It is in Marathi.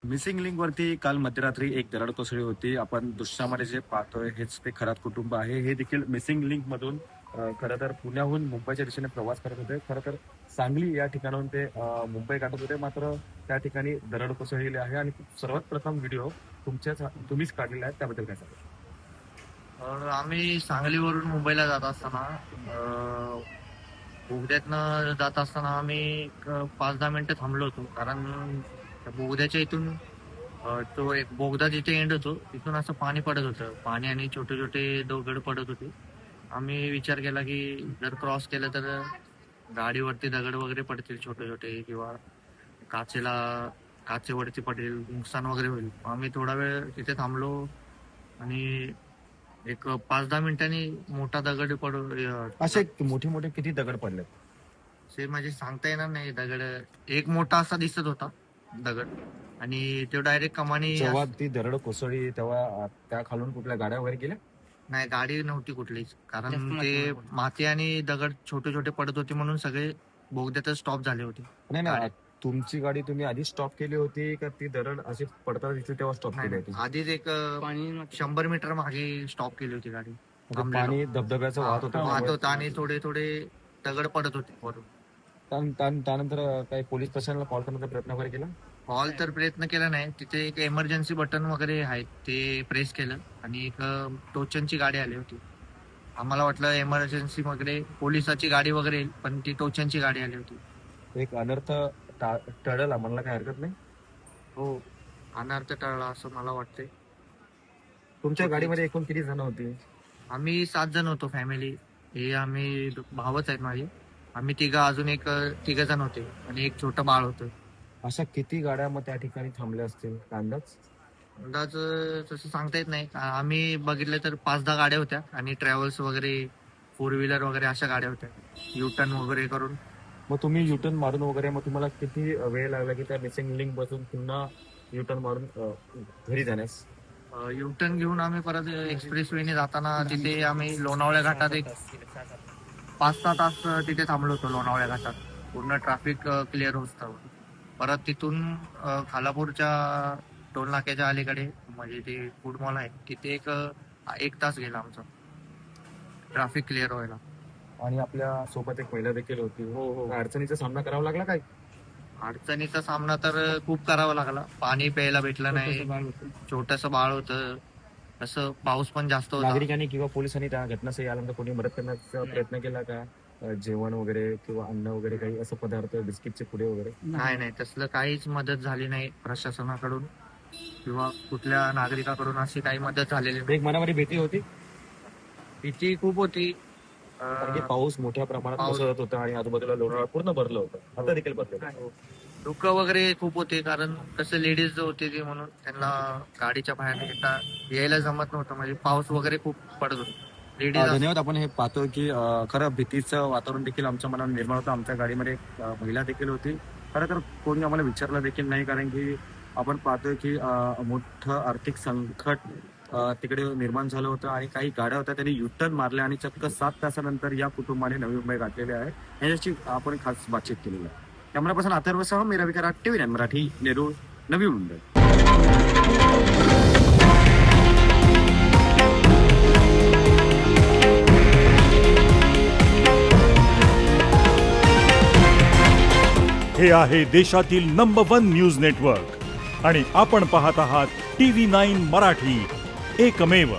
मिसिंग लिंक वरती काल मध्यरात्री एक दरड कोसळली होती. आपण दृश्यामध्ये जे पाहतोय हेच ते खरात कुटुंब आहे. हे देखील मिसिंग लिंक मधून खरं तर पुण्याहून मुंबईच्या दिशेने प्रवास करत होते. खरं तर सांगली या ठिकाणाहून ते मुंबई गाठत होते. मात्र त्या ठिकाणी दरड कोसळलेली आहे आणि सर्वात प्रथम व्हिडिओ तुम्हीच काढलेला आहे, त्याबद्दल काय सांगा? आम्ही सांगलीवरून मुंबईला जात असताना बोगद्यातनं जात असताना आम्ही एक 5-10 मिनिटं थांबलो होतो. कारण त्या बोगद्याच्या इथून तो एक बोगदा जिथे एंड होतो तिथून असं पाणी पडत होतं. पाणी आणि छोटे छोटे दगड पडत होते. आम्ही विचार केला की जर क्रॉस केलं तर गाडीवरती दगड वगैरे पडतील छोटे छोटे, किंवा काचेला काचेवरती पडेल, नुकसान वगैरे होईल. आम्ही थोडा वेळ तिथे थांबलो आणि एक 5-10 मिनिटांनी मोठा दगड असे मोठे मोठे किती दगड पडले? ते म्हणजे सांगता येणार नाही. दगड एक मोठा असा दिसत होता दगड, आणि तो डायरेक्ट कमानी. जेव्हा ती दरड कोसळली तेव्हा त्या खालून कुठल्या गाड्या वगैरे गेल्या? नाही, गाडी नव्हती कुठलीच, कारण ते माती आणि दगड छोटे छोटे पडत होते म्हणून सगळे बोगद्यातच स्टॉप झाले होते. नाही नाही, तुमची गाडी तुम्ही आधी स्टॉप केली होती का ती दरड अशी पडताना दिसली तेव्हा स्टॉप केली होती? आधीच एक 100 मीटर मागे स्टॉप केली होती गाडी. पाणी धबधब्याचं वाहत वाहत होतं होता आणि थोडे थोडे दगड पडत होते वरून. त्यानंतर काही पोलीस प्रशासनाला कॉल करण्याचा प्रयत्न वगैरे केला? कॉल तर प्रयत्न केला नाही. तिथे एक इमर्जन्सी बटन वगैरे आहे, ते प्रेस केलं आणि एक टोचनची गाडी आली होती. आम्हाला वाटलं इमर्जन्सी वगैरे पोलिसाची गाडी वगैरे येईल, पण ती टोचनची गाडी आली होती. एक अनर्थ टळला म्हणला काही हरकत नाही. हो, अनर्थ टळला असं मला वाटतंय. तुमच्या गाडीमध्ये एकूण किती जण होती? आम्ही 7 जण होतो फॅमिली. हे आम्ही भावच आहेत माझे. आम्ही अजून एक 3 जण होते आणि एक छोटं बाळ होतं. अशा किती गाड्या मग त्या ठिकाणी थांबल्या असतील अंदाज? अंदाज तसं सांगता येत नाही. आम्ही बघितलं तर 5-10 गाड्या होत्या आणि ट्रॅव्हल्स वगैरे, 4 व्हीलर वगैरे अशा गाड्या होत्या युटर्न वगैरे करून. मग तुम्ही युटर्न मारून वगैरे मग तुम्हाला किती वेळ लागला की त्या मिसिंग लिंक बसून पुन्हा युटर्न मारून घरी जाण्यास? युटर्न घेऊन आम्ही परत एक्सप्रेस वेने जाताना तिथे आम्ही लोणावळ्या घाटात एक 5-6 तास तिथे थांबलो होतो. लोणावळ्या घाटात पूर्ण ट्रॅफिक क्लिअर होतं. परत तिथून खालापूरच्या टोल नाक्याच्या अलीकडे म्हणजे ते फूड मॉल आहे, तिथे एक तास गेला आमचा ट्रॅफिक क्लिअर व्हायला. आणि आपल्या सोबत एक महिला देखील होती. हो, अडचणीचा सामना करावा लागला काय? अडचणीचा सामना तर खूप करावा लागला. पाणी प्यायला भेटलं नाही, छोटस बाळ होतं, असं पाऊस पण जास्त होता. नागरिकांनी किंवा पोलिसांनी त्या घटनास्थळी आल्यानंतर कोणी मदत करण्याचा प्रयत्न केला का? जेवण वगैरे किंवा अन्न वगैरे काही असं पदार्थ, बिस्किटचे पुडे वगैरे? नाही, तसलं काहीच मदत झाली नाही प्रशासनाकडून किंवा कुठल्या नागरिकाकडून. अशी काही मदत झालेली नाही. एक मनामध्ये भीती होती? भीती खूप होती. कारण की पाऊस मोठ्या प्रमाणात कोसळत होता आणि आजूबाजूला लोणावळा पूर्ण भरलं होतं. आता देखील भरलं. दुःख वगैरे खूप होते, कारण कसं लेडीज होते ते, म्हणून त्यांना गाडीच्या बाहेर यायला जमत नव्हतं. म्हणजे पाऊस वगैरे खूप पडत होता. धन्यवाद. आपण हे पाहतो की खरं भीतीचं वातावरण देखील आमच्या मनात निर्माण होतं. आमच्या गाडीमध्ये एक महिला देखील होती. खरं तर कोणी आम्हाला विचारलं देखील नाही, कारण की आपण पाहतोय की मोठं आर्थिक संकट तिकडे निर्माण झालं होतं आणि काही गाड्या होत्या त्यांनी युटर्न मारल्या आणि चक्क 7 तासानंतर या कुटुंबाने नवी मुंबई गाठलेले आहे. याच्याशी आपण खास बातचीत केलेली आहे. कॅमेरापर्सन अथर्वसह मीरा विकार, TV9 मराठी, नेरूळ, नवी मुंबई. हे आहे देशातील नंबर 1 न्यूज नेटवर्क आणि आपण पाहत आहात TV9 मराठी, एकमेव.